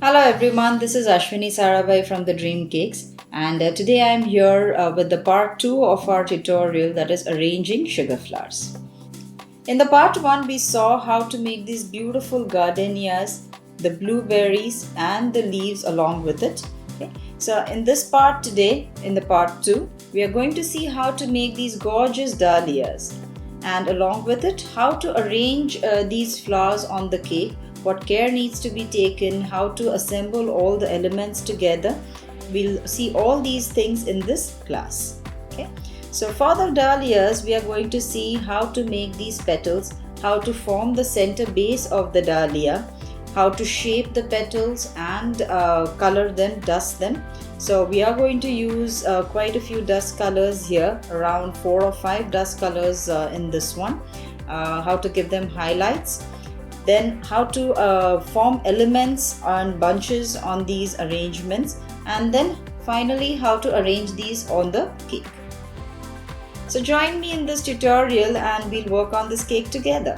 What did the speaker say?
Hello everyone, this is Ashwini Sarabhai from the Dream Cakes, and today I am here with the part 2 of our tutorial, that is arranging sugar flowers. In the part 1 we saw how to make these beautiful gardenias, the blueberries and the leaves along with it. Okay? So in this part today, in the part 2, we are going to see how to make these gorgeous dahlias, and along with it how to arrange these flowers on the cake, what care needs to be taken, how to assemble all the elements together. We'll see all these things in this class. Okay, so for the dahlias we are going to see how to make these petals, how to form the center base of the dahlia, how to shape the petals and color them, dust them. So we are going to use quite a few dust colors here, around 4 or 5 dust colors in this one. How to give them highlights, then how to form elements and bunches on these arrangements, and then finally how to arrange these on the cake. So join me in this tutorial and we'll work on this cake together.